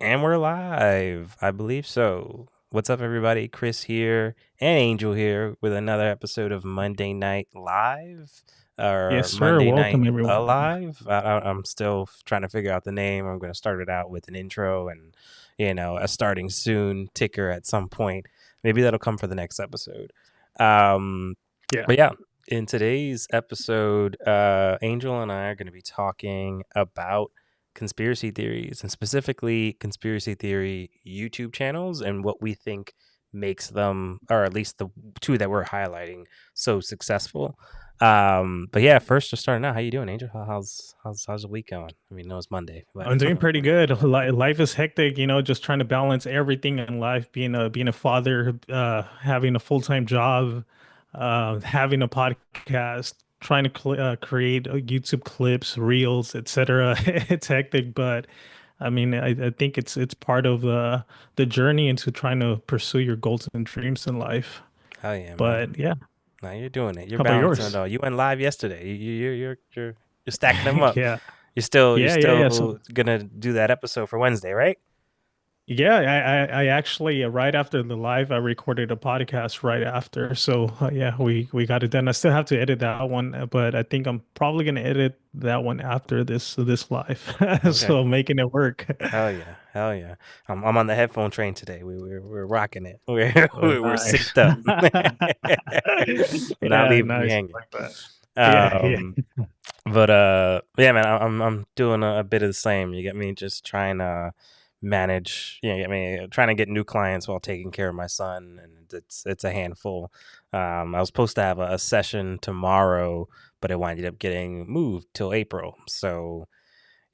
And we're live, I believe so. What's up, everybody? Chris here and Angel here with another episode of Monday Night Live or Yes, sir. Monday Night Welcome, everyone. Alive. I'm still trying to figure out the name. I'm going to start it out with an intro and, a starting soon ticker at some point. Maybe that'll come for the next episode. Um, Yeah. but yeah, in today's episode, Angel and I are going to be talking about conspiracy theories and specifically conspiracy theory YouTube channels and what we think makes them, or at least the two that we're highlighting, so successful. But yeah, first just starting out, how you doing, Angel? How's the week going? I mean, no, it's Monday, but I'm doing pretty good. Life is hectic, just trying to balance everything in life, being a father, having a full-time job, having a podcast, trying to create YouTube clips, reels, etc. It's hectic, but I mean, I think it's part of the journey into trying to pursue your goals and dreams in life. hell yeah, man. But yeah, Now you're doing it. You're how about balancing it yours? all. You went live yesterday. You're stacking them up. Yeah. You're Yeah. So still gonna do that episode for Wednesday, right? yeah, I actually right after the live, I recorded a podcast right after. So yeah, we got it done. I still have to edit that one, but I think I'm probably gonna edit that one after this live. Okay. So making it work. Hell yeah, hell yeah. I'm on the headphone train today. We're rocking it. We're Nice. synced up. Not Yeah, leaving me nice. hanging. Like that. Yeah, yeah. Um, but yeah, man, I'm doing a bit of the same. You get me, just trying to manage. Get me trying to get new clients while taking care of my son, and it's a handful. I was supposed to have a session tomorrow, but it winded up getting moved till April. So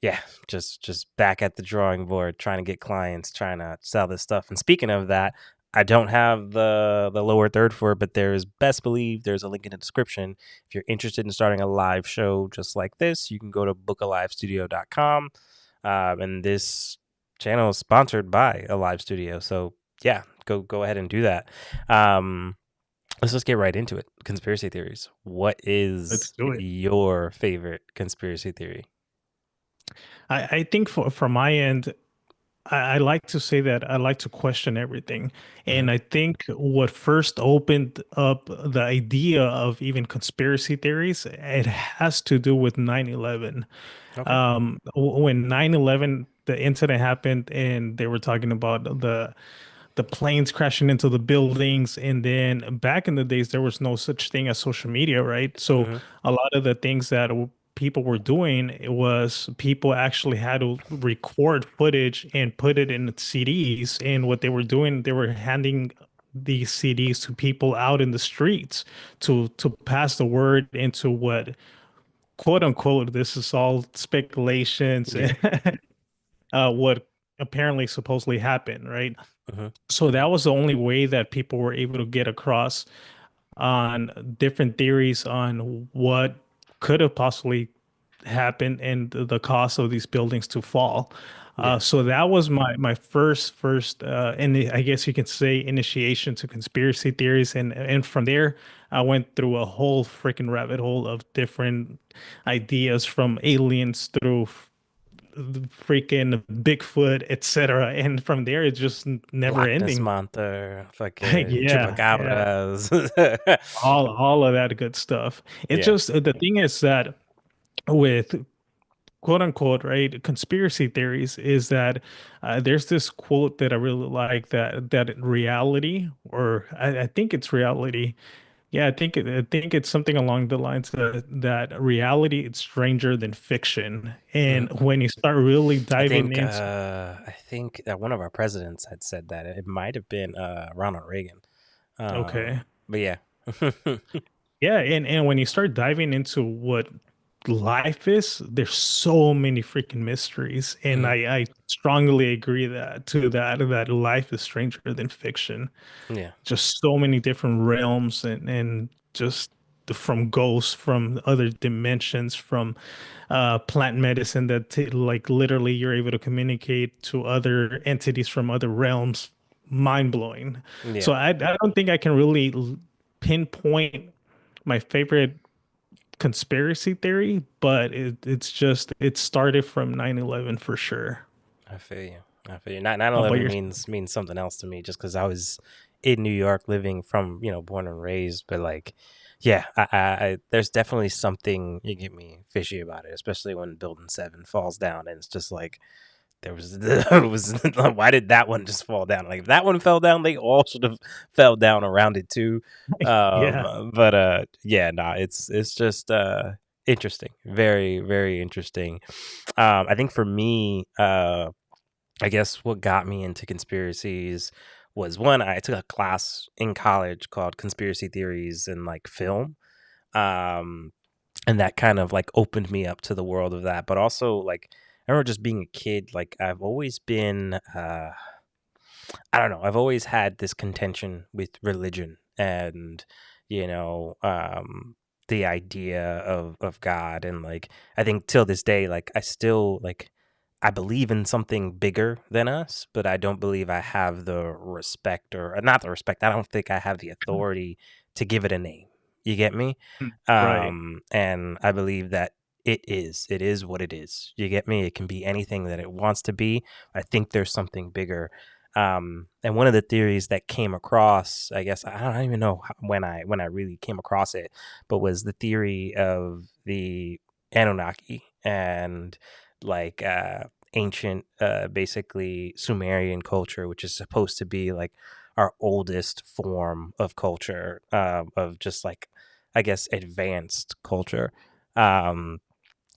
yeah, just back at the drawing board, trying to get clients, trying to sell this stuff. And speaking of that, I don't have the lower third for it, but there's best believe there's a link in the description. If you're interested in starting a live show just like this, you can go to bookalivestudio.com. And this channel is sponsored by a live studio. So yeah, go ahead and do that. Um, let's just get right into it. Conspiracy theories. What Let's is do it. your favorite conspiracy theory? I think from my end, I like to say that I like to question everything. Hmm. And I think what first opened up the idea of even conspiracy theories, it has to do with 9/11. Okay. When 9/11, the incident happened, and they were talking about the planes crashing into the buildings. And then back in the days, there was no such thing as social media, right? So Hmm. a lot of the things that people were doing, it was people actually had to record footage and put it in CDs. And what they were doing, they were handing these CDs to people out in the streets to pass the word into what quote unquote, this is all speculations, Yeah. what apparently supposedly happened, right? Hmm. So that was the only way that people were able to get across on different theories on what could have possibly happened and the cost of these buildings to fall. Yeah. So that was my first and I guess you can say initiation to conspiracy theories, and from there I went through a whole freaking rabbit hole of different ideas from aliens through freaking Bigfoot, etc. And from there, it's just never Loch Ness ending. Monster, fucking Yeah, chupacabras. all of that good stuff. It's Yeah. just the thing is that with quote unquote right conspiracy theories is that there's this quote that I really like, that reality, or I think it's reality. Yeah, I think it's something along the lines that reality is stranger than fiction. Hmm. And when you start really I diving think into one of our presidents had said that. It might have been Ronald Reagan. okay. But yeah. Yeah, and when you start diving into what life is, there's so many freaking mysteries, and Hmm. I strongly agree that life is stranger than fiction. Yeah. Just so many different realms, and just from ghosts, from other dimensions, from plant medicine that like literally you're able to communicate to other entities from other realms. Mind blowing. Yeah. So I don't think I can really pinpoint my favorite conspiracy theory, but it started from 9/11 for sure. I feel you. I feel you. 9/11 But means something else to me just because I was in New York living from, born and raised. But like, yeah, there's definitely something you get me fishy about it, especially when Building 7 falls down and it's just like there was it was why did that one just fall down? Like if that one fell down, they all should have fell down around it too. yeah, But yeah, nah, it's just interesting, very very interesting. I think for me, I guess what got me into conspiracies was one, I took a class in college called conspiracy theories in like film. Um, and that kind of like opened me up to the world of that. But also like I remember just being a kid, like I've always been I don't know, I've always had this contention with religion and, you know, the idea of God. And like I think till this day, like I still like I believe in something bigger than us, but I don't believe I have the respect or not the respect. I don't think I have the authority to give it a name. You get me? right. And I believe that it is what it is. You get me? It can be anything that it wants to be. I think there's something bigger. And one of the theories that came across, I guess I don't even know when I really came across it, but was the theory of the Anunnaki and like ancient, basically Sumerian culture, which is supposed to be like our oldest form of culture, of just like I guess advanced culture. Um,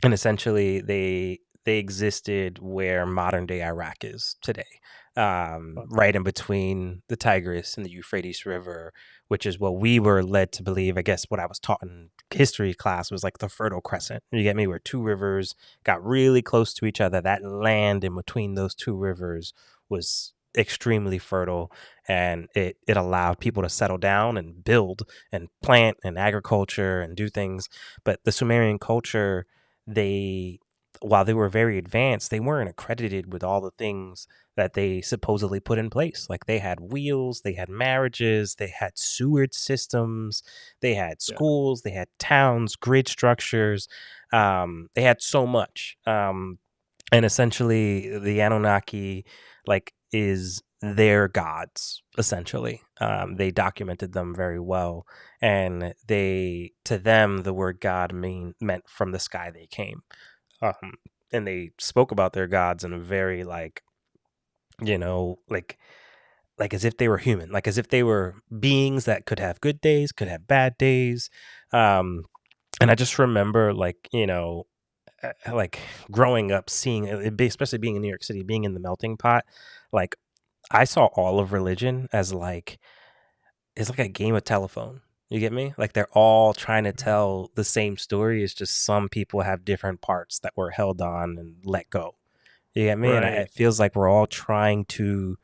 and essentially they existed where modern day Iraq is today, right in between the Tigris and the Euphrates River, which is what we were led to believe. I guess what I was taught in history class was like the Fertile Crescent. You get me? Where two rivers got really close to each other. That land in between those two rivers was extremely fertile, and it allowed people to settle down and build and plant and agriculture and do things. But the Sumerian culture, they while they were very advanced, they weren't accredited with all the things that they supposedly put in place. Like they had wheels, they had marriages, they had sewage systems, they had Yeah, schools, they had towns, grid structures. They had so much. And essentially, the Anunnaki, like, is their gods. Essentially, they documented them very well, and to them, the word God meant from the sky they came. Um, and they spoke about their gods in a very like, you know, like as if they were human, like as if they were beings that could have good days, could have bad days. Um, and I just remember like, like growing up seeing especially being in New York City, being in the melting pot, like I saw all of religion as like it's like a game of telephone. You get me? Like they're all trying to tell the same story. It's just some people have different parts that were held on and let go. You get me? And right. it feels like we're all trying to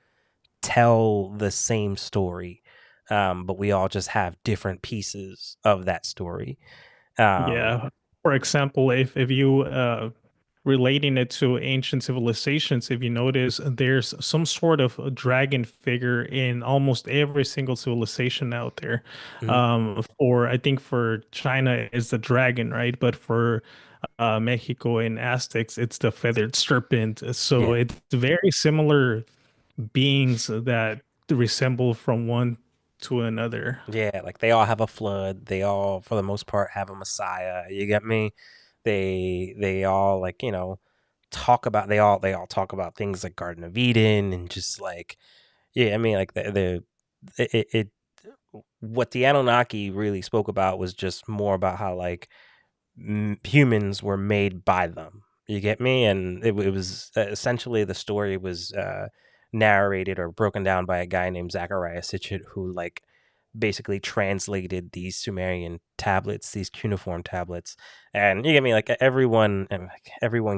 tell the same story, but we all just have different pieces of that story. Um, Yeah. For example, if you relating it to ancient civilizations, if you notice, there's some sort of a dragon figure in almost every single civilization out there. mhm. For I think for China is the dragon, right? But for Mexico and Aztecs, it's the feathered serpent. So Yeah. it's very similar beings that resemble from one to another. Yeah, like they all have a flood. They all, for the most part, have a Messiah. You get me? They all like they all talk about things like Garden of Eden and just like yeah. I mean like it what the Anunnaki really spoke about was just more about how like humans were made by them. You get me? And it was essentially the story was narrated or broken down by a guy named Zachariah Sitchin, who like basically translated these Sumerian tablets, these cuneiform tablets. And you get me? Like everyone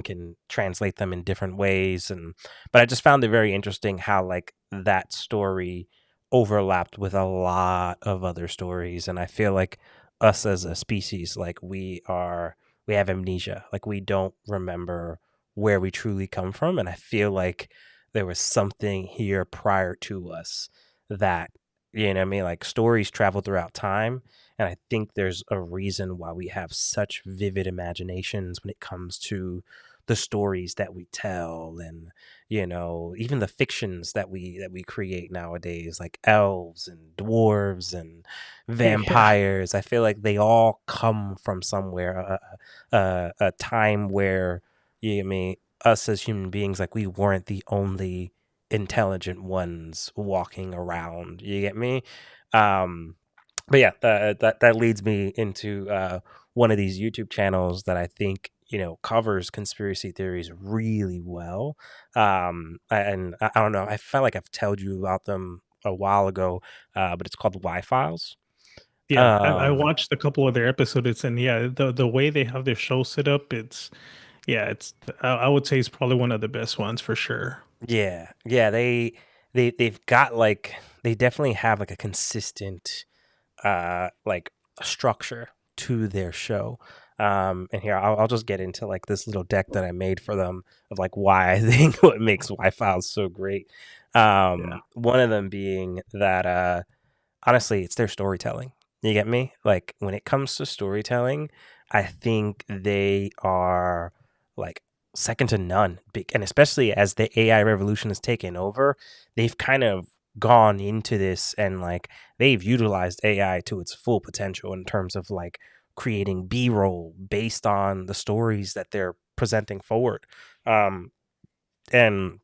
can translate them in different ways. And but I just found it very interesting how like that story overlapped with a lot of other stories. And I feel like us as a species, like we have amnesia. Like we don't remember where we truly come from. And I feel like there was something here prior to us that, you know what I mean? Like stories travel throughout time. And I think there's a reason why we have such vivid imaginations when it comes to the stories that we tell, and even the fictions that we create nowadays, like elves and dwarves and Yeah. vampires. I feel like they all come from somewhere, a time where, you get me, us as human beings, like we weren't the only intelligent ones walking around. You get me? Um, but yeah, that leads me into one of these YouTube channels that I think covers conspiracy theories really well. And I don't know, I felt like I've told you about them a while ago, but it's called Y Files. Yeah, I Um, watched a couple of their episodes, and yeah, the way they have their show set up, it's yeah, it's I would say it's probably one of the best ones for sure. yeah, yeah, they've got like, they definitely have like a consistent like a structure to their show. And here I'll just get into like this little deck that I made for them of like why I think what makes Wi-Fi so great. Yeah. One of them being that honestly, it's their storytelling. You get me? Like when it comes to storytelling, I think they are like second to none. And especially as the AI revolution has taken over, they've kind of gone into this, and like they've utilized AI to its full potential in terms of like creating B-roll based on the stories that they're presenting forward. Um, and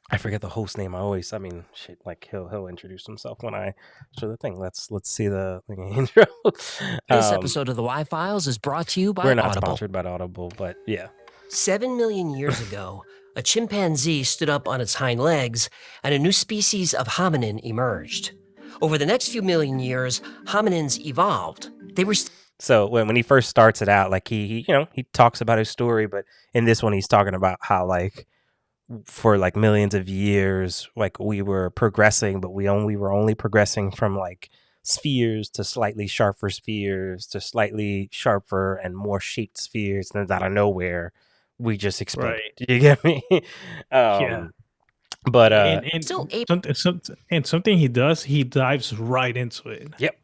I forget the host name. I mean, shit, like he'll introduce himself when I show the thing. Let's see the intro. This um, episode of the Y Files is brought to you we're by not Audible. sponsored by Audible, but yeah. 7 million years ago, a chimpanzee stood up on its hind legs and a new species of hominin emerged. Over the next few million years, hominins evolved. They were So when he first starts it out, like he talks about his story, but in this one he's talking about how like for like millions of years, like we were progressing, but we were only progressing from like spheres to slightly sharper spheres to slightly sharper and more shaped spheres, and then out of nowhere we just exploded. Right. You get me? Yeah. um but still able. Something he does, he dives right into it. Yep.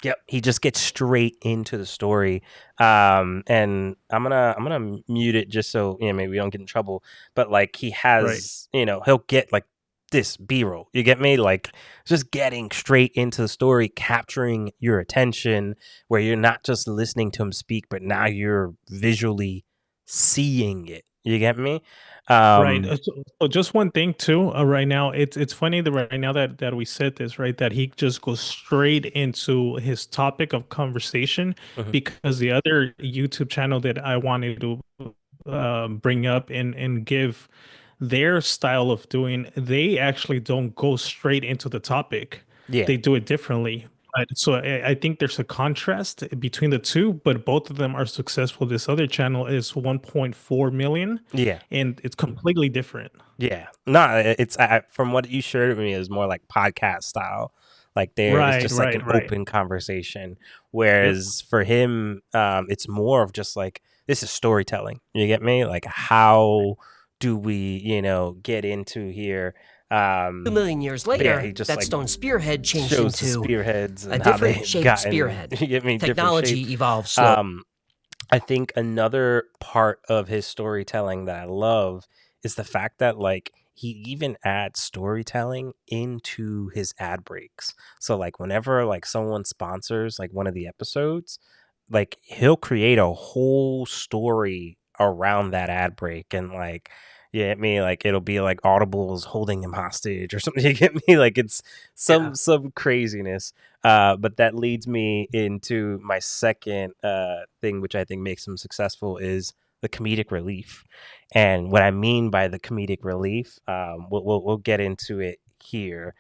Yep. He just gets straight into the story. And I'm gonna mute it just so maybe we don't get in trouble. But like he Right. has, he'll get like this B-roll. You get me? Like just getting straight into the story, capturing your attention, where you're not just listening to him speak, but now you're visually seeing it. You get me? Right. Um, So just one thing too. Right now, it's funny that right now that we said this, right, that he just goes straight into his topic of conversation, mhm. because the other YouTube channel that I wanted to bring up and give their style of doing, they actually don't go straight into the topic. Yeah. They do it differently. So I think there's a contrast between the two, but both of them are successful. This other channel is 1.4 million, Yeah. and it's completely different. Yeah. No, it's from what you shared with me is more like podcast style. Like there it's Right, just like right, an right. open conversation. Yep. Whereas for him, it's more of just like this is storytelling. You get me? Like how do we, get into here? 2 million years But yeah, later, he just that like stone spearhead changed shows the into spearheads a and how different they've shaped gotten, spearhead. you get me, different Technology shapes. evolved slowly. I think another part of his storytelling that I love is the fact that like he even adds storytelling into his ad breaks. So like whenever like someone sponsors like one of the episodes, like he'll create a whole story around that ad break, and like you get me, like it'll be like Audible's holding him hostage or something. You get me? Like it's Yeah. some craziness. But that leads me into my second thing, which I think makes him successful, is the comedic relief. And what I mean by the comedic relief, we'll get into it here.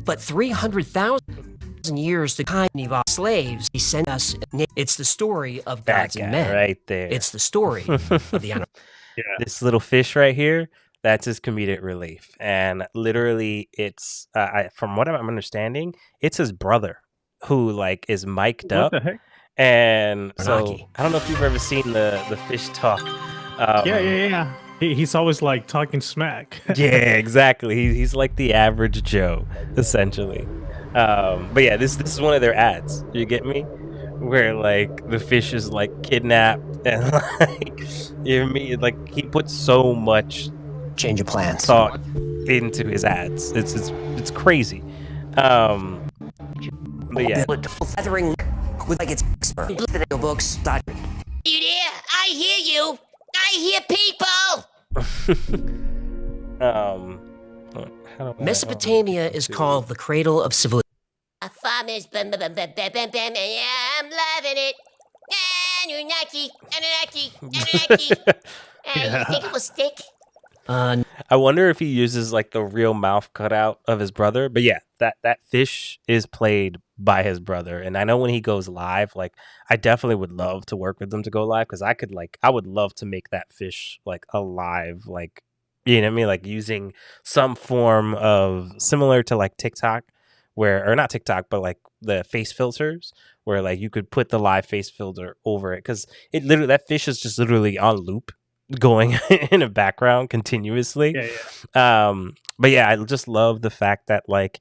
But 300,000 years to kind of evolve slaves, he sent us. It's the story of That gods and guy men. right there. It's the story of the animal. Yeah. This little fish right here, that's his comedic relief. And literally it's from what I'm understanding, it's his brother who like is mic'd What up. the heck? And so Anunnaki. I don't know if you've ever seen the fish talk. Yeah. He's always like talking smack. Yeah, exactly. He's like the average Joe, essentially. But yeah, this is one of their ads. You get me? Where like the fish is like kidnapped and like you know me, like he puts so much Change of plans. thought into his ads. It's crazy. But yeah, Feathering with like its expert. Books. You there? I hear you. I hear people. how do I- Mesopotamia is to- called the cradle of civilization. Farmers, I'm loving it. Anunnaki, Anunnaki, Anunnaki. You think it will stick? I wonder if he uses like the real mouth cutout of his brother. But yeah, that fish is played by his brother. And I know when he goes live, like I definitely would love to work with him to go live because I would love to make that fish like alive, like you know what I mean, like using some form of similar to like TikTok, where or not TikTok, but like the face filters where like you could put the live face filter over it because it literally that fish is just literally on loop going in a background continuously. But yeah, I just love the fact that like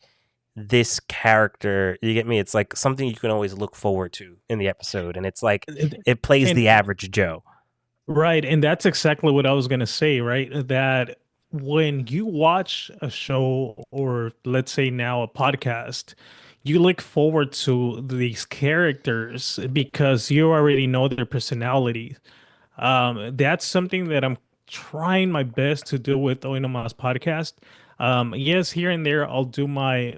this character, you get me, it's like something you can always look forward to in the episode, and it's like it plays And the average Joe. right, and that's exactly what I was gonna say, right? That when you watch a show or let's say now a podcast, you look forward to these characters because you already know their personalities. That's something that I'm trying my best to do with Oinoma's podcast. Yes, here and there I'll do my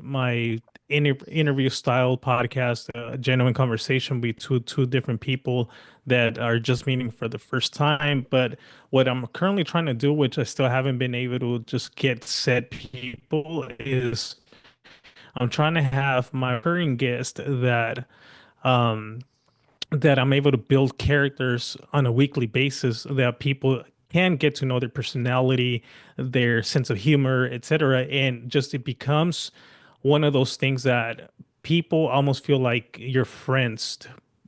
interview style podcast, genuine conversation between two different people that are just meeting for the first time. But what I'm currently trying to do, which I still haven't been able to just get set people, is I'm trying to have my recurring guest um that I'm able to build characters on a weekly basis that people can get to know their personality, their sense of humor, etc. And just it becomes one of those things that people almost feel like you're friends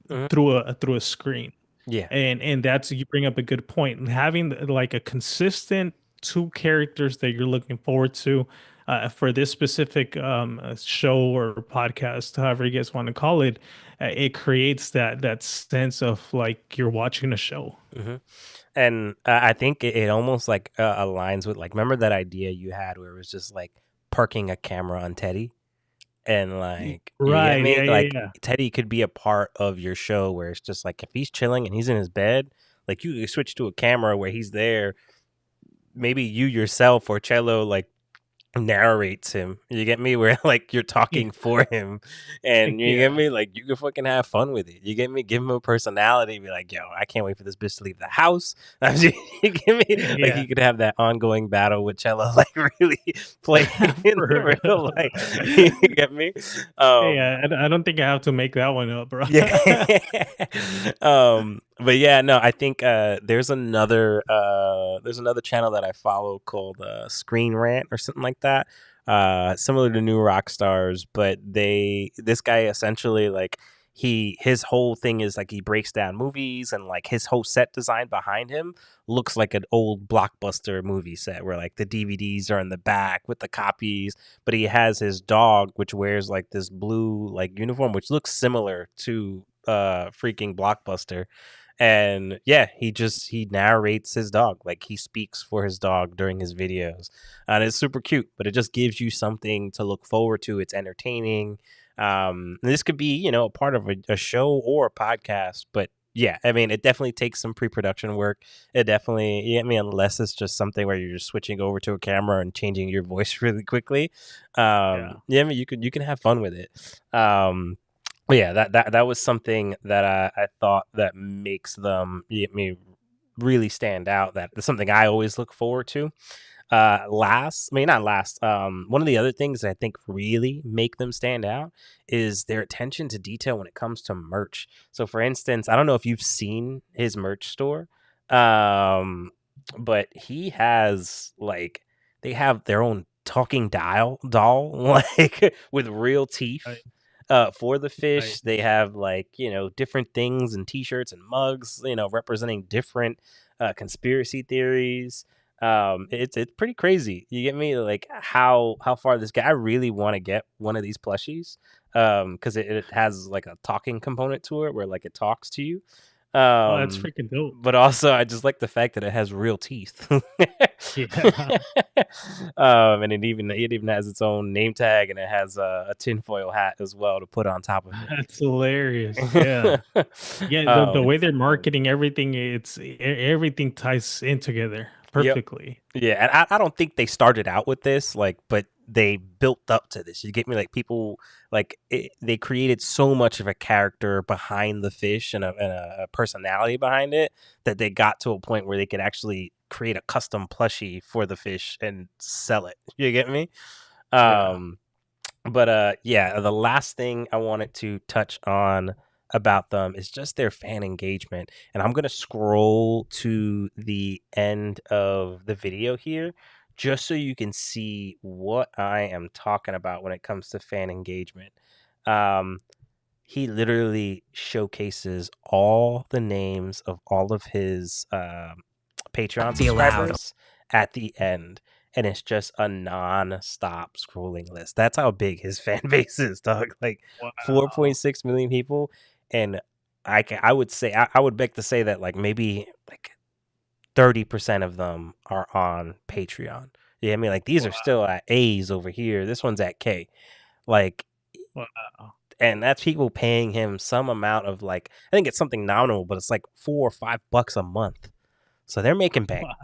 Mhm. through a screen. Yeah. And that's you bring up a good point. And having like a consistent two characters that you're looking forward to for this specific show or podcast, however you guys want to call it, it creates that sense of like you're watching a show. hmm And I think it almost like aligns with like remember that idea you had where it was just like parking a camera on Teddy. And like you get Right. me, Yeah. Yeah. like Yeah. Teddy could be a part of your show where it's just like if he's chilling and he's in his bed, like you could switch to a camera where he's there. Maybe you yourself or Cello like narrates him. You get me? Where like you're talking for him, and you get Yeah. me? Like you can fucking have fun with it. You get me? Give him a personality. Be like, yo, I can't wait for this bitch to leave the house. You get me? Like Yeah. you could have that ongoing battle with Cello, like really play in For real real. life. You get me? Yeah, I don't think I have to make that one up, bro. Yeah. But yeah, no, I think there's another channel that I follow called Screen Rant or something like that. Similar to New Rock Stars, but this guy essentially like his whole thing is like he breaks down movies and like his whole set design behind him looks like an old blockbuster movie set where like the DVDs are in the back with the copies, but he has his dog which wears like this blue like uniform which looks similar to freaking Blockbuster. And yeah, he narrates his dog, like he speaks for his dog during his videos, and it's super cute, but it just gives you something to look forward to. It's entertaining. And this could be a part of a show or a podcast, but yeah, I mean, it definitely takes some pre-production work. It definitely, yeah, I mean, unless it's just something where you're just switching over to a camera and changing your voice really quickly. Yeah. Yeah, I mean, you can have fun with it. But yeah, that was something that I thought that makes them me really stand out. That is something I always look forward to. Not last. One of the other things that I think really make them stand out is their attention to detail when it comes to merch. So, for instance, I don't know if you've seen his merch store, but he has like they have their own talking doll like with real teeth Right. for the Right. fish. They have like different things and t-shirts and mugs representing different conspiracy theories. It's pretty crazy. You get me? Like how far this guy. I really want to get one of these plushies because it has like a talking component to it where like it talks to you. Oh, that's Um, freaking dope. but also I just like the fact that it has real teeth. Yeah, And it even has its own name tag, and it has a tinfoil hat as well to put on top of that's hilarious. Yeah. it. Yeah, the um, way they're marketing everything, everything ties in together yep. perfectly. Yeah, and I don't think they started out with this, like, but they built up to this. You get me? Like, people, like, they created so much of a character behind the fish and a personality behind it that they got to a point where they could actually create a custom plushie for the fish and sell it. You get me? Yeah. Um, but yeah, the last thing I wanted to touch on about them is just their fan engagement. And I'm gonna scroll to the end of the video here just so you can see what I am talking about when it comes to fan engagement. Um, he literally showcases all the names of all of his Patreon Be allowed. subscribers at the end, and it's just a non-stop scrolling list. That's how big his fan base is, dog. Like Wow. 4.6 million people, and I would say I would beg to say that like maybe like 30% of them are on Patreon. Yeah, I mean like these Wow. are still at A's over here. This one's at K. Like, Wow. and that's people paying him some amount of like I think it's something nominal, but it's like $4 or $5 a month. So they're making bank. Wow.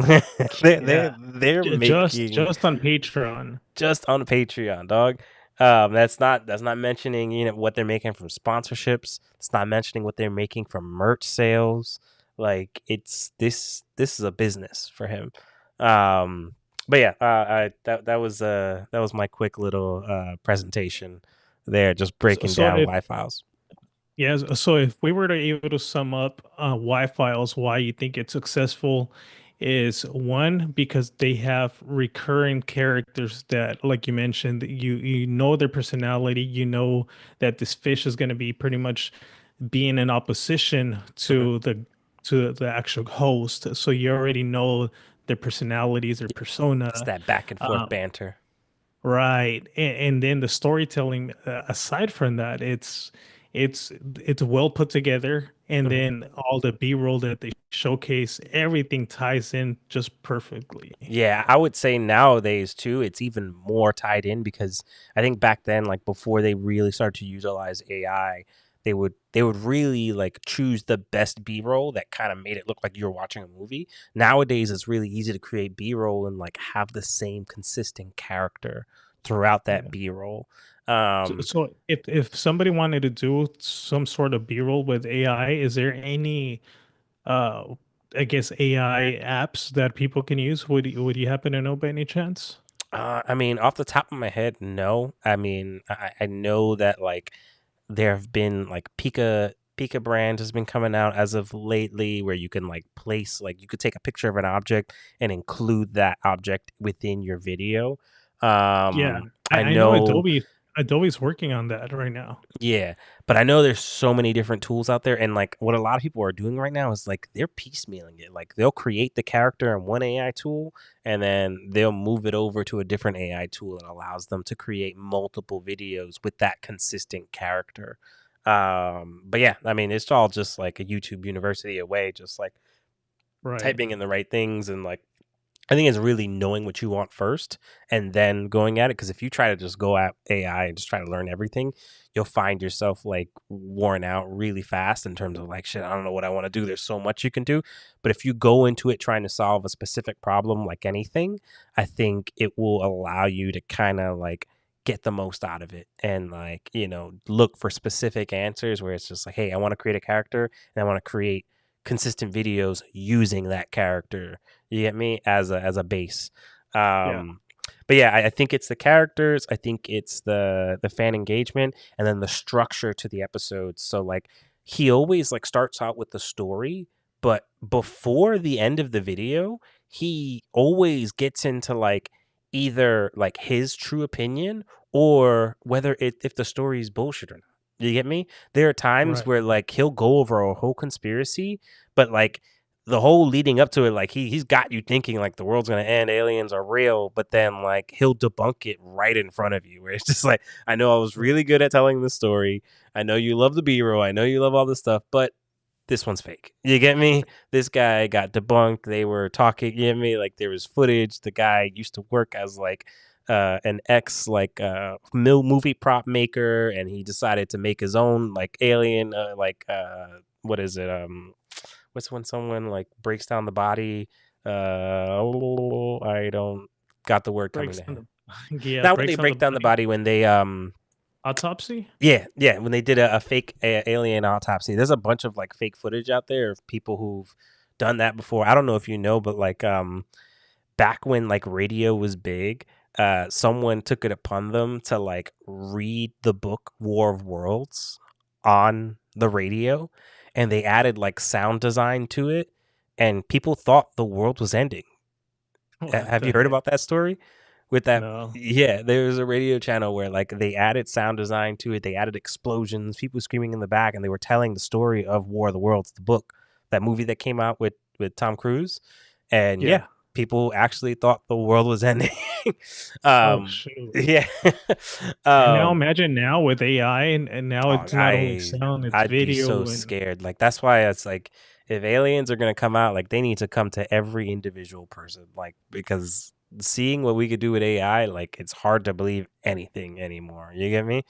they're Yeah. they're they're Just making just on Patreon. just on Patreon, dog. That's not mentioning what they're making from sponsorships. It's not mentioning what they're making from merch sales. Like it's this is a business for him. But yeah, that was my quick little presentation there, just So, breaking so down if Y files. yes, so if we were to able to sum up Y-Files, why you think it's successful is one, because they have recurring characters that, like you mentioned, that you know their personality, you know that this fish is going to be pretty much being in opposition Mhm. to the actual host. So you already know their personalities, their It's persona. that back and forth Um, banter. Right. And then the storytelling, aside from that, it's it's well put together, and Mhm. then all the B-roll that they showcase, everything ties in just perfectly. Yeah, I would say nowadays too, it's even more tied in because I think back then, like before they really started to utilize AI, they would really like choose the best B-roll that kind of made it look like you're watching a movie. Nowadays, it's really easy to create B-roll and like have the same consistent character throughout that Yeah. B-roll. So if somebody wanted to do some sort of B-roll with AI, is there any uh I guess AI apps that people can use? Would you happen to know by any chance? I mean, off the top of my head, no. I mean, I know that like there have been like Pika brand has been coming out as of lately where you can like place like you could take a picture of an object and include that object within your video. Yeah. I I know know Adobe's working on that right now. yeah, but I know there's so many different tools out there, and like what a lot of people are doing right now is like they're piecemealing it. Like they'll create the character in one AI tool, and then they'll move it over to a different AI tool that allows them to create multiple videos with that consistent character. But yeah, I mean, it's all just like a YouTube University away, just like Right. typing in the right things and like I think it's really knowing what you want first and then going at it. Because if you try to just go at AI and just try to learn everything, you'll find yourself like worn out really fast in terms of like, shit, I don't know what I want to do. There's so much you can do. But if you go into it trying to solve a specific problem, like anything, I think it will allow you to kind of like get the most out of it and like, look for specific answers where it's just like, hey, I want to create a character and I want to create consistent videos using that character, you get me, as a base. Yeah. But yeah, I think it's the characters. I think it's the fan engagement, and then the structure to the episodes. So like he always like starts out with the story, but before the end of the video, he always gets into like either like his true opinion or whether if the story is bullshit or not. You get me? There are times Right. where like he'll go over a whole conspiracy, but like the whole leading up to it, like he's got you thinking like the world's gonna end, aliens are real, but then like he'll debunk it right in front of you. Where it's just like, I know I was really good at telling the story. I know you love the B-roll. I know you love all this stuff, but this one's fake. You get me? This guy got debunked. They were talking, you get me? Like there was footage. The guy used to work as like an ex like movie prop maker, and he decided to make his own like alien what is it? What's when someone like breaks down the body? I don't got the word coming Breaks to down hand. yeah, Not when they breaks down the break down the body. body, when they Autopsy? yeah, when they did a fake alien autopsy. There's a bunch of like fake footage out there of people who've done that before. I don't know if you know, but like back when like radio was big, someone took it upon them to like read the book War of Worlds on the radio, and they added like sound design to it, and people thought the world was ending. What Have the you heard heck? about that story? With that, No. yeah, there was a radio channel where like they added sound design to it. They added explosions, people screaming in the back, and they were telling the story of War of the Worlds, the book, that movie that came out with Tom Cruise. And yeah, Yeah. people actually thought the world was ending. Oh shoot. Yeah. And now um, imagine now with AI, and now oh, it's not only sound, it's I'd be so video and scared. Like that's why it's like if aliens are gonna come out, like they need to come to every individual person, like because seeing what we could do with AI, like it's hard to believe anything anymore. You get me?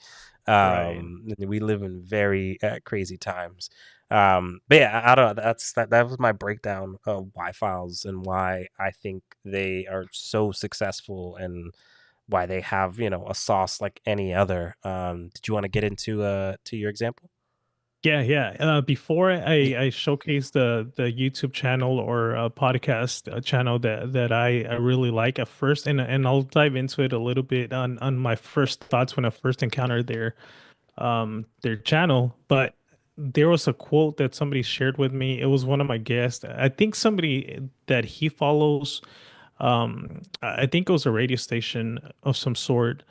right. We live in very crazy times. But yeah, I don't know. That was my breakdown of why files and why I think they are so successful and why they have, you know, a sauce like any other. Did you want to get into to your example? Yeah, yeah. Before Yeah. I showcase the YouTube channel or podcast channel that I really like at first, and I'll dive into it a little bit on my first thoughts when I first encountered their channel. But there was a quote that somebody shared with me. It was one of my guests. I think somebody that he follows. I think it was a radio station of some sort.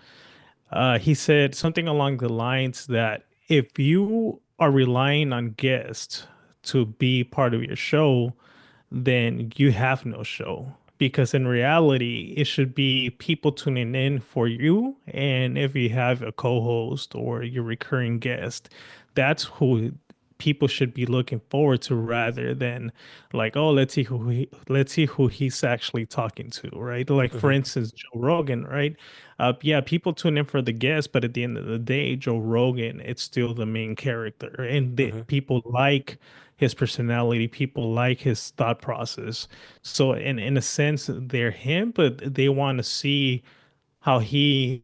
He said something along the lines that if you are relying on guests to be part of your show, then you have no show. Because in reality, it should be people tuning in for you. And if you have a co host or your recurring guest, that's who people should be looking forward to rather than like, oh, let's see who he's actually talking to, right? Like for Hmm. instance, Joe Rogan, right? Yeah, people tune in for the guest, but at the end of the day, Joe Rogan, it's still the main character, and Hmm. people like his personality, people like his thought process. So, in a sense, they're him, but they want to see how he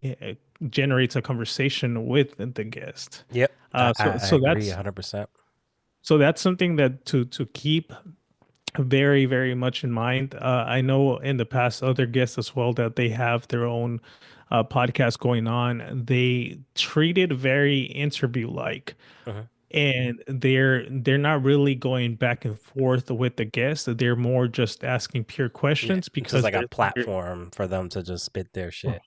generates a conversation with the guest. Yep. I So agree 100%. that's something that to keep very much in mind. I know in the past other guests as well that they have their own podcast going on. They treat it very interview like, Hmm. and they're not really going back and forth with the guests. They're more just asking pure Yeah. questions It's just because like a they're platform for them to just spit their shit. Yep.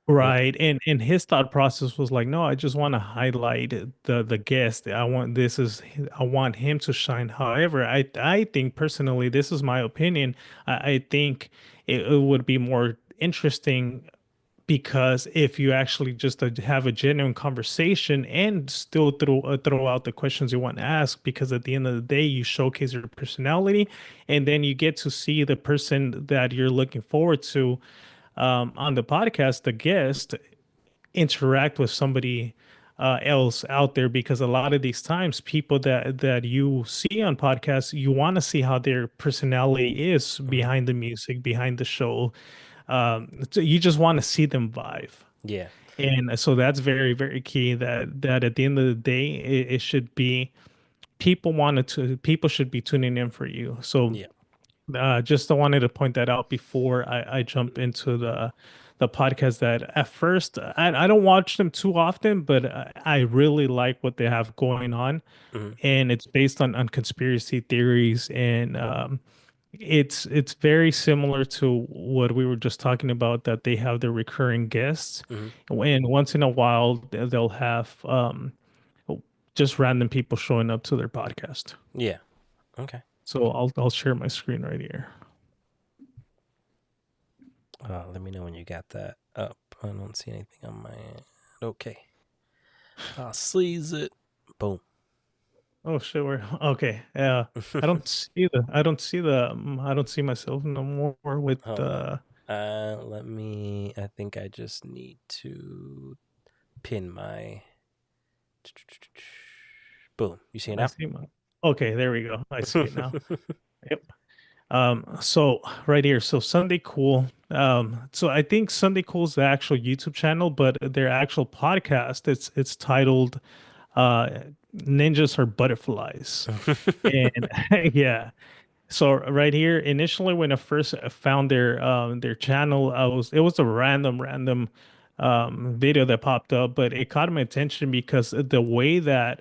right. And his thought process was like, no, I just want to highlight the guest. I want him to shine. However, I think personally, this is my opinion. I think it would be more interesting because if you actually just have a genuine conversation and still throw out the questions you want to ask, because at the end of the day, you showcase your personality, and then you get to see the person that you're looking forward to on the podcast, the guest interact with somebody else out there, because a lot of these times people that you see on podcasts, you want to see how their personality is Hmm. behind the music, behind the show. So you just want to see them vibe, Yeah. and so that's very key, that at the end of the day, it should be people should be tuning in for you. So Yeah. just wanted to point that out before I jump into the podcast. That at first I don't watch them too often, but I really like what they have going on, Hmm. and it's based on conspiracy theories, and it's very similar to what we were just talking about, that they have their recurring guests, Hmm. and once in a while they'll have just random people showing up to their podcast. Yeah. Okay. So I'll share my screen right here. Let me know when you got that up. I don't see anything on my end. Okay. I'll seize it. Boom. Oh shit, we're okay. I don't see myself no more with Hold on. Let me. I think I just need to pin my. Boom. You see it I now? see my okay, there we go. I see it now. Yep. So right here, so Sunday Cool. So I think Sunday Cool is the actual YouTube channel, but their actual podcast, it's titled uh Ninjas or Butterflies. And yeah. So right here, initially when I first found their channel, it was a random video that popped up, but it caught my attention because the way that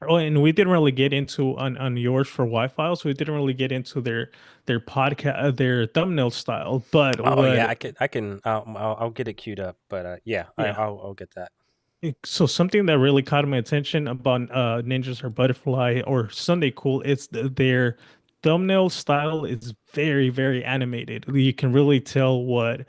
oh, and we didn't really get into on yours for Wi-Fi, so we didn't really get into their podcast their thumbnail style. But Oh yeah, what I can. I'll get it queued up. But yeah, yeah, I'll get that. so something that really caught my attention about Ninjas or Butterfly or Sunday Cool, it's their thumbnail style is very animated. You can really tell what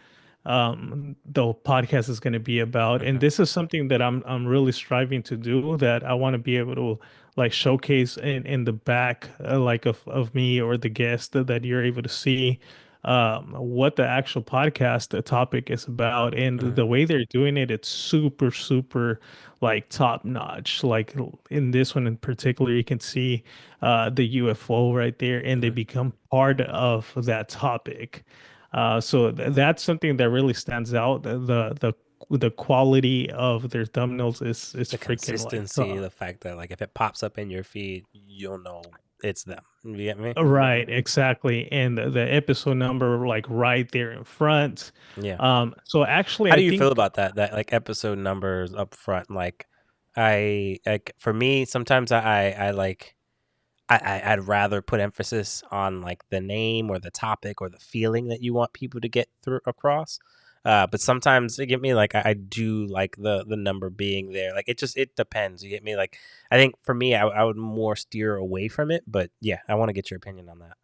the podcast is going to be about, and Hmm. this is something that I'm really striving to do. That I want to be able to like showcase in the back, like of me or the guest that you're able to see what the actual podcast the topic is about, and Hmm. the way they're doing it, it's super like top notch. Like in this one in particular, you can see the UFO right there, and they Hmm. become part of that topic. So that's something that really stands out. The quality of their thumbnails is The freaking like consistency, the fact that like if it pops up in your feed, you'll know it's them. You get me? right, exactly. And the episode number like right there in front. Yeah. So actually How I do you feel think about that? That like episode numbers up front. Like, I like for me sometimes I like I'd rather put emphasis on like the name or the topic or the feeling that you want people to get through across. But sometimes it get me like I do like the number being there. Like it depends. You get me? Like I think for me I would more steer away from it. But yeah, I want to get your opinion on that.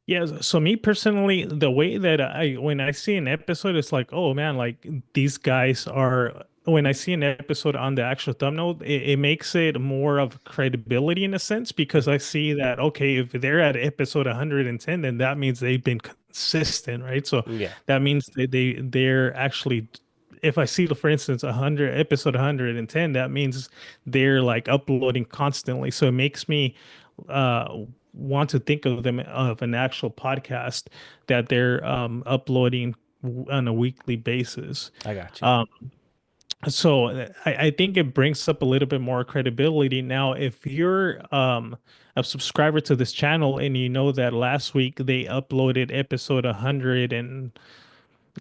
yeah, so me personally, the way that I when I see an episode, it's like, oh man, like these guys are when I see an episode on the actual thumbnail, it makes it more of credibility in a sense because Mhm. I see that okay, if they're at episode 110, then that means they've been consistent, right? So Yeah. that means they're actually if I see, for instance, 100 episode 110, that means they're like uploading constantly. So it makes me want to think of them of an actual podcast that they're uploading on a weekly basis. I got you. Um, so I think it brings up a little bit more credibility. Now, if you're a subscriber to this channel and you know that last week they uploaded episode 100 and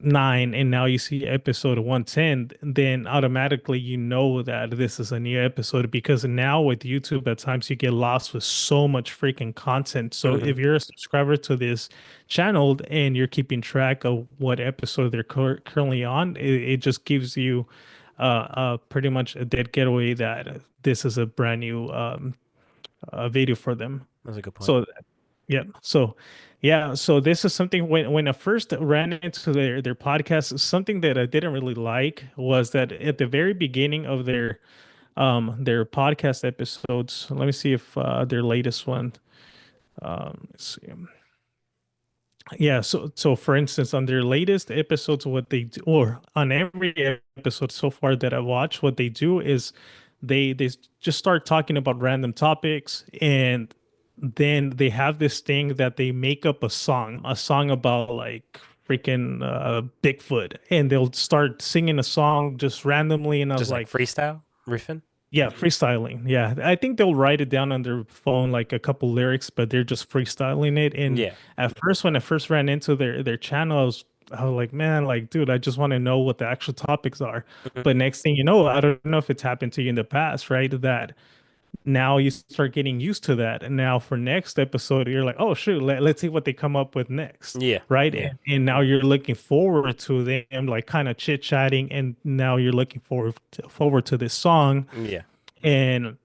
nine and now you see episode 110, then automatically you know that this is a new episode because now with YouTube at times you get lost with so much freaking content. So Hmm. if you're a subscriber to this channel and you're keeping track of what episode they're currently on, it just gives you pretty much a dead getaway that this is a brand new video for them. That's a good point. So yeah. So yeah, so this is something when I first ran into their podcast, something that I didn't really like was that at the very beginning of their podcast episodes, let me see if their latest one let's see. Yeah, so for instance, on their latest episodes, what they do, or on every episode so far that I watched, what they do is they just start talking about random topics, and then they have this thing that they make up a song about like freaking Bigfoot, and they'll start singing a song just randomly, and I was Just like like, freestyle riffing. yeah, freestyling. Yeah, I think they'll write it down on their phone, like a couple lyrics, but they're just freestyling it. And Yeah. at first, when I first ran into their channel, I was like, man, like, dude, I just want to know what the actual topics are. Hmm. But next thing you know, I don't know if it's happened to you in the past, right? That now you start getting used to that, and now for next episode, you're like, oh shoot, let's see what they come up with next, Yeah. right? Yeah. And now you're looking forward to them, like kind of chit chatting, and now you're looking forward to this song Yeah. and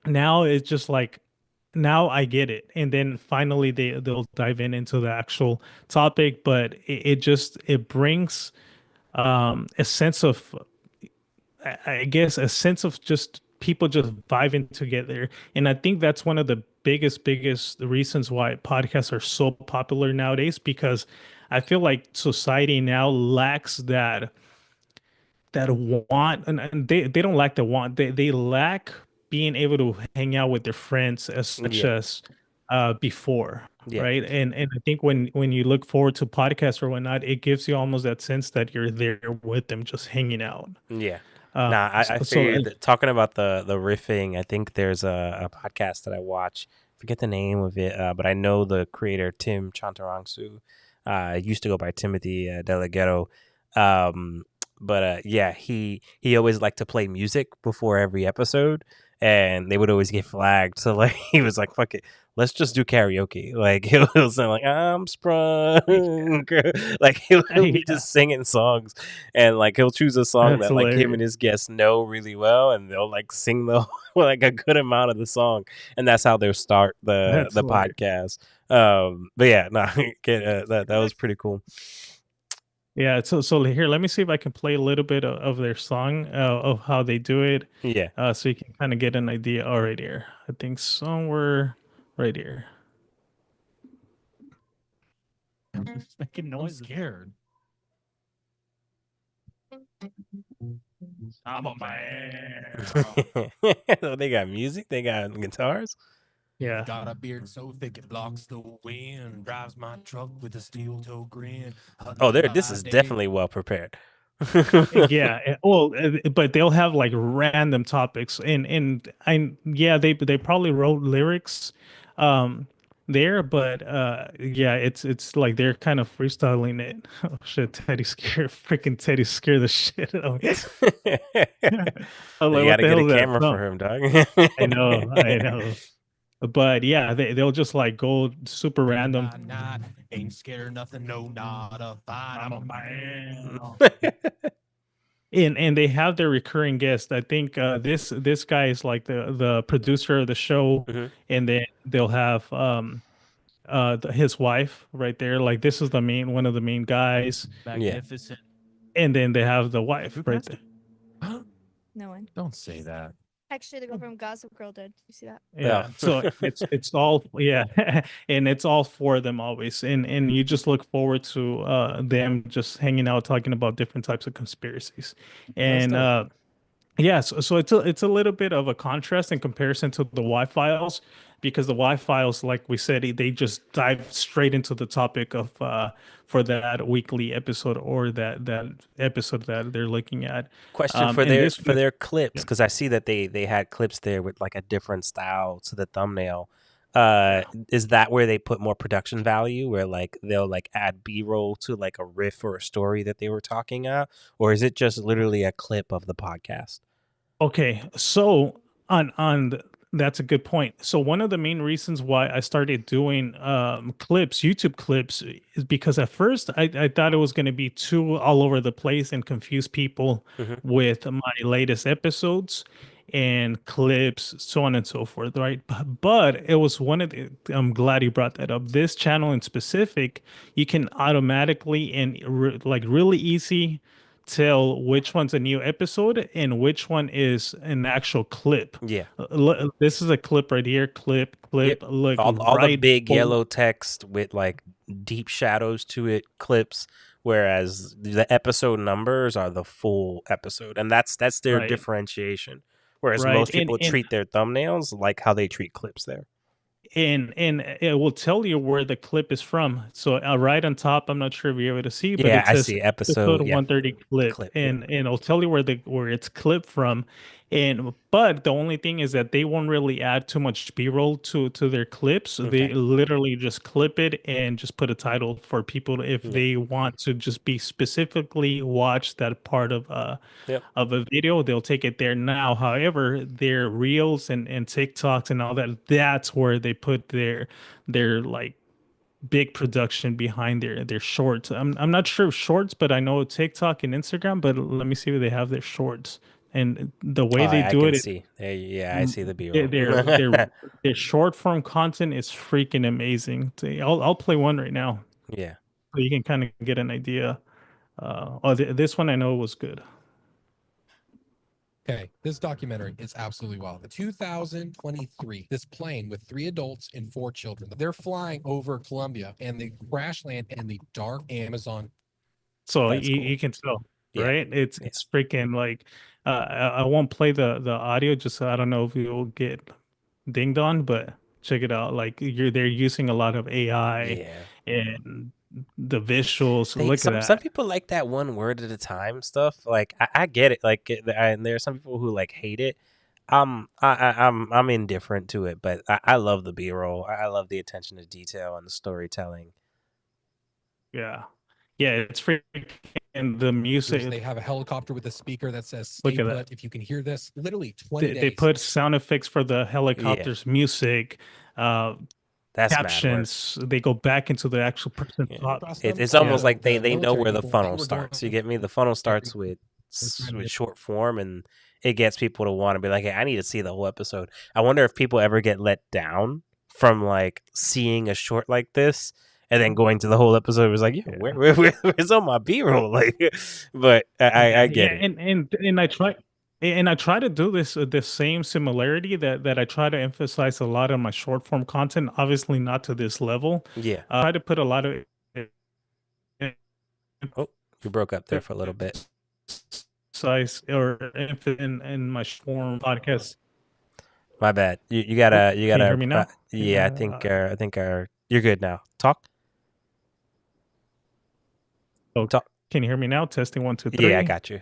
now it's just like now I get it. And then finally they'll dive into the actual topic, but it just it brings a sense of I guess a sense of just people just vibing together. And I think that's one of the biggest reasons why podcasts are so popular nowadays, because I feel like society now lacks that want, and they don't lack the want, they lack being able to hang out with their friends as much Yeah. as before, Yeah. right? And I think when you look forward to podcasts or whatnot, it gives you almost that sense that you're there with them just hanging out. Yeah. uh, Nah, I so figured that talking about the riffing, I think there's a podcast that I watch. Forget the name of it, but I know the creator Tim Chantarangsu. Used to go by Timothy Delaghetto. Um, but yeah, he always liked to play music before every episode, and they would always get flagged. So like he was like, "Fuck it, let's just do karaoke." Like he'll sound like I'm sprung, like he'll be yeah, just singing songs, and like he'll choose a song that's that like him hilarious. and his guests know really well, and they'll like sing the like a good amount of the song, and that's how they'll start That's the hilarious. podcast. But yeah, no, that was pretty cool. Yeah, so here, let me see if I can play a little bit of their song, of how they do it, Yeah. so you can kind of get an idea. All right, here, I think somewhere right here. I'm just making noises. I'm scared. I'm a man. So they got music, they got guitars. Yeah. Got a beard so thick it blocks the wind. Drives my truck with a steel toe grin. Oh, this is definitely well prepared. Yeah, well, but they'll have like random topics, and I yeah, they probably wrote lyrics um there, but yeah, it's like they're kind of freestyling it. Oh shit, Teddy scared, freaking Teddy scared the shit out of me. I was You like, got what to the get hell a is that? camera No, for him, dog. I know. But yeah, they'll just like go super random. Not, ain't scared of nothing, no, not a fight. I'm a man. And they have their recurring guest. I think this guy is like the producer of the show, Mhm. and then they'll have his wife right there. Like this is the main one of the main guys, Magnificent. and then they have the wife Who right passed there. it? No one. Don't say that. Actually, the girl from Gossip Girl did. You see that? Yeah. Oh. So it's all, yeah, and it's all for them always, and you just look forward to them just hanging out talking about different types of conspiracies, That's and dope. yeah, so it's a little bit of a contrast in comparison to the Y files, because the Y files, like we said, they just dive straight into the topic of for that weekly episode, or that episode that they're looking at. Question for And this, their clips, yeah, because I see that they had clips there with like a different style to the thumbnail. yeah. Is that where they put more production value, where like they'll like add B-roll to like a riff or a story that they were talking about, or is it just literally a clip of the podcast? Okay, so that's a good point. So one of the main reasons why I started doing clips, YouTube clips, is because at first I thought it was going to be too all over the place and confuse people Mhm. with my latest episodes and clips, so on and so forth, right? But it was one of the, I'm glad you brought that up. This channel in specific, you can automatically and like really easy tell which one's a new episode and which one is an actual clip. Yeah. This is a clip right here. Yep. Look All the right. big Oh, yellow text with like deep shadows to it, clips, whereas the episode numbers are the full episode, and that's their right, differentiation. Whereas right, most people treat their thumbnails like how they treat clips there. and it will tell you where the clip is from. So right on top, I'm not sure if you're able to see, but Yeah, it I says see episode episode. Yeah, 130 clip, clip. Yeah. and it'll tell you where it's clipped from. And but the only thing is that they won't really add too much B-roll to their clips. They Okay. literally just clip it and just put a title for people if Yeah. they want to just be specifically watch that part Yep. of a video, they'll take it there. Now, however, their reels and TikToks and all that, that's where they put their like big production behind their shorts. I'm not sure of shorts, but I know TikTok and Instagram, but let me see where they have their shorts. And the Oh, way they I do can it, see. Yeah, I see the B their roll. their short form content is freaking amazing. I'll play one right now Yeah. so you can kind of get an idea. Oh, this one I know was good. Okay, this documentary is absolutely wild. 2023, this plane with 3 adults and 4 children. They're flying over Colombia and they crash land in the dark Amazon. So That's you, cool. you can tell, Yeah. right? It's Yeah. it's freaking like I won't play the audio just so I don't know if you'll get dinged on, but check it out. Like they're using a lot of AI Yeah. and the visuals. They Look at some that. people like that one word at a time stuff. Like I get it. Like and there are some people who like hate it. I'm indifferent to it, but I love the B-roll. I love the attention to detail and the storytelling. Yeah. Yeah, it's freaking the They music. have a helicopter with a speaker that says Look "Stay at that. put." If you can hear this, literally 20 They days. put sound effects for the Yeah, helicopters, music, that's mad work. captions. They go back into the actual person Yeah. thought. Trust It's them. it's almost Yeah. like they The they know military where the people, they funnel were starts. You going get me? The funnel starts every with short form, and it gets people to want to be like, hey, I need to see the whole episode. I wonder if people ever get let down from like seeing a short like this and then going to the whole episode. It was like, yeah, Yeah. where's all my B-roll? Like, but I get it. And I try to do this same similarity that I try to emphasize a lot on my short form content. Obviously, not to this level. Yeah. I try to put a lot of Oh, you broke up there for a little bit. size or in my short form podcast. My bad. You gotta Can you hear me now? yeah, I think you're good now. Talk. Oh, Talk. can you hear me now? Testing 1, 2, 3. Yeah, I got you.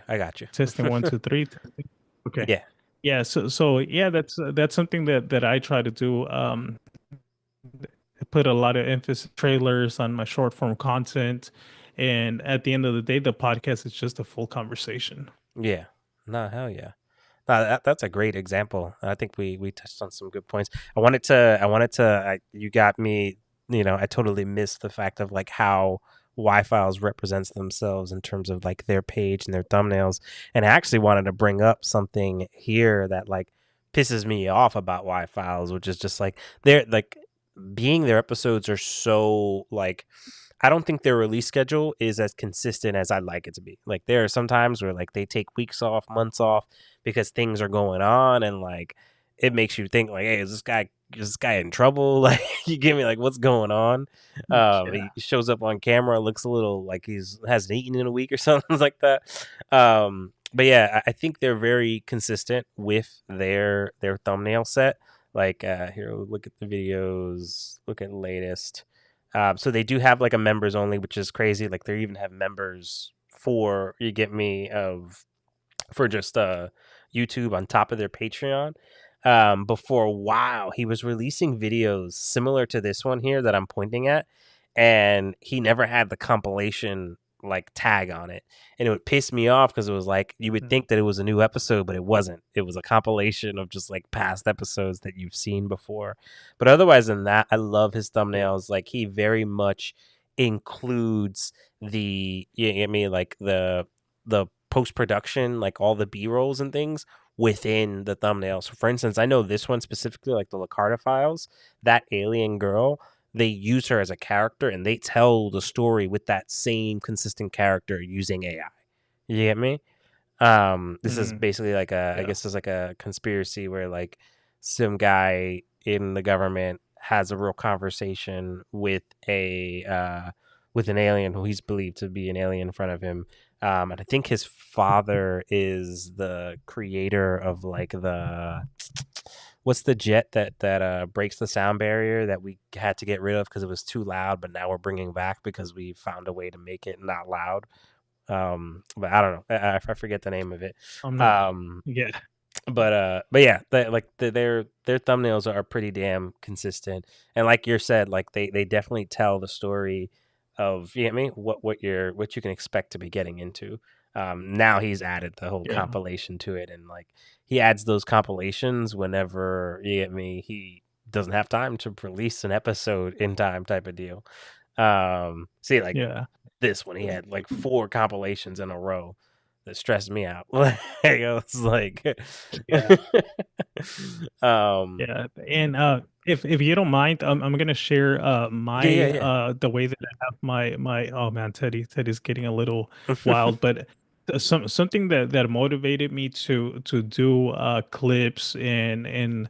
Testing 1, 2, 3. Testing. Okay. Yeah. Yeah. So yeah, that's something that I try to do. Put a lot of emphasis trailers on my short form content, and at the end of the day, the podcast is just a full conversation. Yeah. No, hell yeah. No, that's a great example. I think we touched on some good points. You got me, I totally missed the fact of like how Y-Files represents themselves in terms of like their page and their thumbnails. And I actually wanted to bring up something here that like pisses me off about Y-Files, which is just like they're like their episodes are so like I don't think their release schedule is as consistent as I'd like it to be. Like there are some times where like they take weeks off, months off because things are going on and like it makes you think like, hey, is this guy in trouble? Like you give me like what's going on? He shows up on camera, looks a little like hasn't eaten in a week or something like that. But yeah, I think they're very consistent with their thumbnail set. Like here, look at the videos, look at the latest. So they do have like a members only, which is crazy. Like they even have members for for just YouTube on top of their Patreon. But for a while, he was releasing videos similar to this one here that I'm pointing at, and he never had the compilation like tag on it, and it would piss me off because it was like you would think that it was a new episode, but it wasn't. It was a compilation of just like past episodes that you've seen before. But otherwise than that, I love his thumbnails. Like he very much includes like the post production, like all the B rolls and things within the thumbnails. So for instance, I know this one specifically, like the Lacarta Files, that alien girl, they use her as a character and they tell the story with that same consistent character using AI. You get me? This is basically like I guess it's like a conspiracy where like some guy in the government has a real conversation with with an alien who he's believed to be an alien in front of him. And I think his father is the creator of like what's the jet that breaks the sound barrier that we had to get rid of because it was too loud, but now we're bringing back because we found a way to make it not loud. But I don't know. I forget the name of it. Yeah. But yeah, their thumbnails are pretty damn consistent, and like you said, like they definitely tell the story of what you can expect to be getting into. Now he's added the whole compilation to it, and like he adds those compilations whenever he doesn't have time to release an episode in time, type of deal. This one he had like 4 compilations in a row that stressed me out. Like I was like, and if you don't mind, I'm gonna share my the way that I have my oh man, Teddy's getting a little wild, but Something that motivated me to do clips and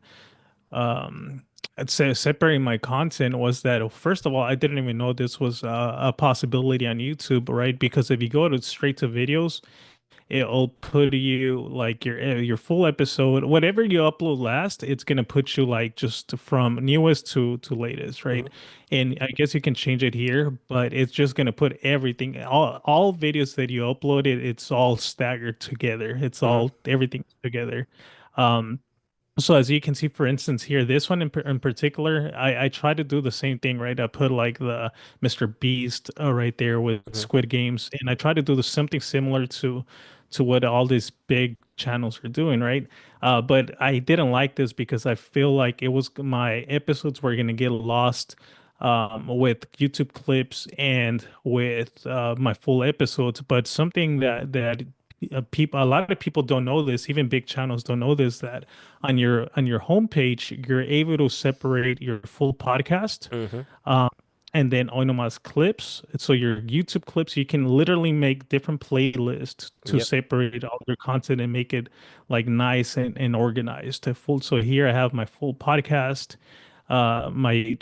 I'd say separating my content was that first of all, I didn't even know this was a possibility on YouTube, right? Because if you go to straight to videos, it'll put you like your full episode, whatever you upload last, it's gonna put you like just from newest to latest, right? Hmm. And I guess you can change it here, but it's just gonna put everything, all videos that you uploaded, it's all staggered together. It's Hmm. all everything together. Um, so as you can see, for instance, here, this one in particular, I try to do the same thing, right? I put like the Mr. Beast right there with Hmm. Squid Games, and I try to do something similar to what all these big channels are doing, right? But I didn't like this because I feel like it was my episodes were gonna get lost with YouTube clips and with my full episodes. But something that people, a lot of people don't know this, even big channels don't know this, that on your homepage you're able to separate your full podcast, Hmm. um, and then Oinoma's clips. So your YouTube clips, you can literally make different playlists to Yep. separate all your content and make it like nice and organized to full. So here I have my full podcast, my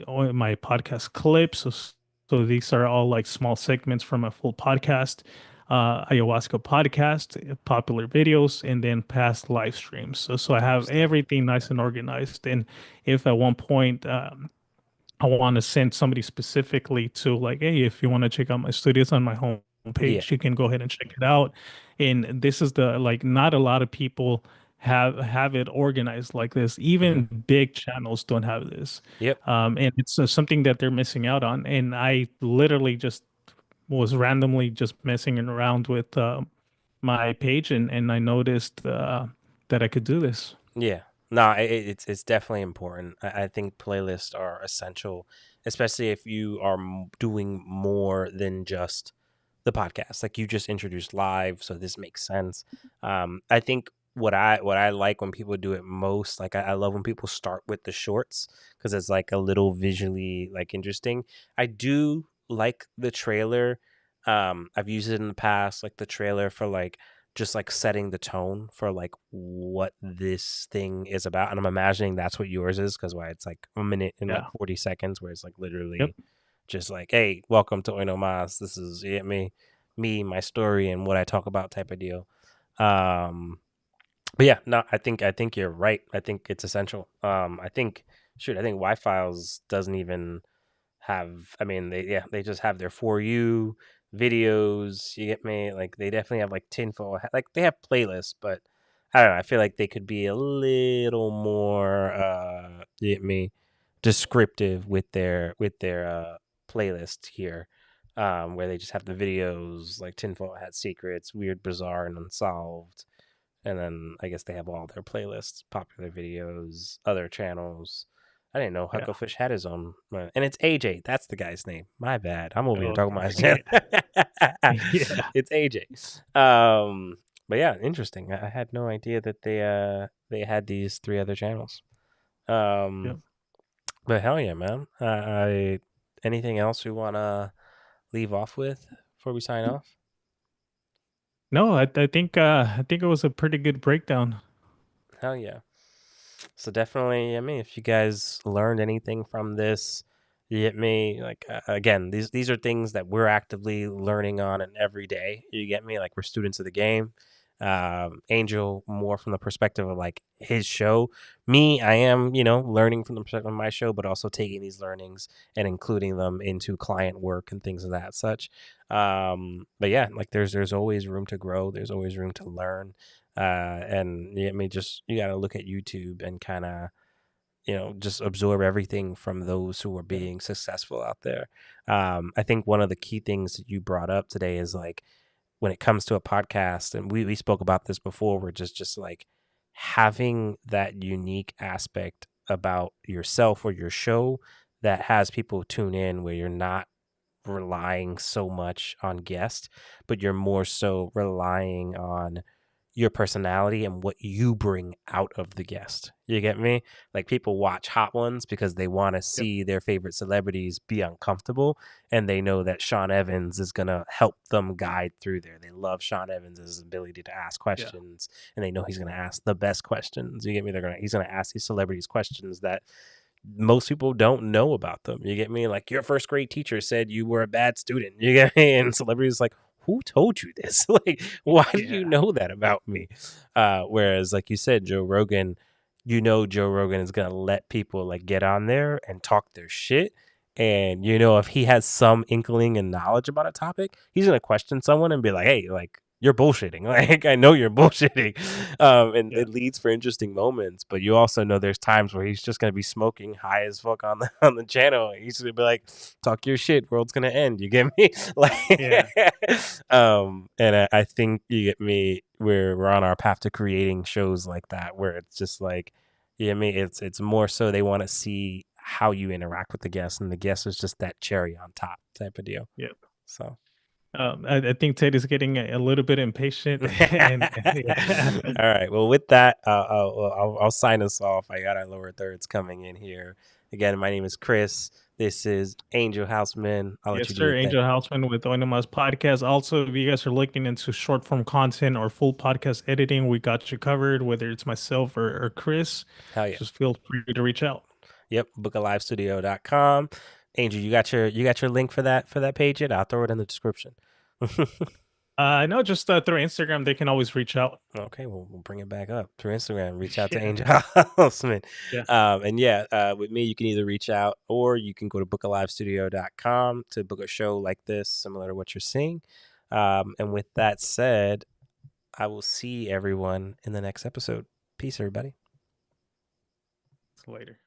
podcast clips. So these are all like small segments from a full podcast, ayahuasca podcast, popular videos, and then past live streams. So I have Interesting. everything nice and organized. And if at one point I want to send somebody specifically to like, hey, if you want to check out my studios on my Yeah. homepage, you can go ahead and check it out. And this is the like, not a lot of people have it organized like this. Hmm. Even big channels don't have this, Yep. and it's something that they're missing out on. And I literally just was randomly just messing around with my page, and I noticed that I could do this. Yeah. No, it's definitely important. I think playlists are essential, especially if you are doing more than just the podcast. Like you just introduced live, so this makes sense. I think what I like when people do it most, like I love when people start with the shorts because it's like a little visually like interesting. I do like the trailer. I've used it in the past, like the trailer for like just like setting the tone for like what this thing is about. And I'm imagining that's what yours is because why it's like a minute and like Yeah. 40 seconds where it's like Yep. literally just like, hey, welcome to Oino Mas. This is me, my story, and what I talk about type of deal. Um, but yeah, no, I think you're right. I think it's essential. I think Wi Files doesn't even have. I mean, they just have their for you videos. You get me? Like they definitely have like tinfoil. Like they have playlists, but I don't know. I feel like they could be a little more. You get me? Descriptive with their playlist here, where they just have the videos like tinfoil hat secrets, weird, bizarre, and unsolved. And then I guess they have all their playlists, popular videos, other channels. I didn't know Yeah. Hucklefish had his own, and it's AJ. That's the guy's name. My bad. I'm over here Oh, talking about his yeah. channel. Yeah. It's AJ. But yeah, interesting. I had no idea that they had these three other channels. Yeah. Um, but hell yeah, man. I anything else we wanna leave off with before we sign off? No, I think it was a pretty good breakdown. Hell yeah. So definitely, I mean, if you guys learned anything from this, you get me. Like again, these are things that we're actively learning on and every day. You get me? Like we're students of the game. Angel more from the perspective of like his show. Me, I am learning from the perspective of my show, but also taking these learnings and including them into client work and things of that such. But yeah, like there's always room to grow. There's always room to learn. And yeah, I mean, just you got to look at YouTube and kind of just absorb everything from those who are Yeah. being successful out there. I think one of the key things that you brought up today is like when it comes to a podcast, and we spoke about this before, we're just like having that unique aspect about yourself or your show that has people tune in where you're not relying so much on guests, but you're more so relying on your personality and what you bring out of the guest. You get me? Like, people watch Hot Ones because they want to see their favorite celebrities be uncomfortable, and they know that Sean Evans is going to help them guide through there. They love Sean Evans' ability to ask questions, and they know he's going to ask the best questions. You get me? He's going to ask these celebrities questions that most people don't know about them. You get me? Like, your first grade teacher said you were a bad student. You get me? And celebrities like, who told you this? Like, why do you know that about me? Whereas, like you said, Joe Rogan, Joe Rogan is gonna let people like get on there and talk their shit. And if he has some inkling and knowledge about a topic, he's gonna question someone and be like, "Hey, like, you're bullshitting. Like, I know you're bullshitting." And it leads for interesting moments. But you also know there's times where he's just gonna be smoking high as fuck on the channel. He's gonna be like, "Talk your shit. World's gonna end." You get me? Like, and I think, you get me, we're on our path to creating shows like that where it's just like, you get me? It's more so they want to see how you interact with the guest, and the guest is just that cherry on top type of deal. Yep. So. I think Ted is getting a little bit impatient. All right. Well, with that, I'll sign us off. I got our lower thirds coming in here. Again, my name is Chris. This is Angel Houseman. I'll let Yes, you do sir. your thing. Angel Houseman with Oinamas Podcast. Also, if you guys are looking into short form content or full podcast editing, we got you covered, whether it's myself or Chris. Hell yeah. Just feel free to reach out. Yep, bookalivestudio.com. Angel, you got your link for that page yet? I'll throw it in the description. No, just through Instagram, they can always reach out. Okay, we'll bring it back up through Instagram. Reach out to Angel Houseman. With me, you can either reach out or you can go to bookalivestudio.com to book a show like this, similar to what you're seeing. And with that said, I will see everyone in the next episode. Peace, everybody. See you later.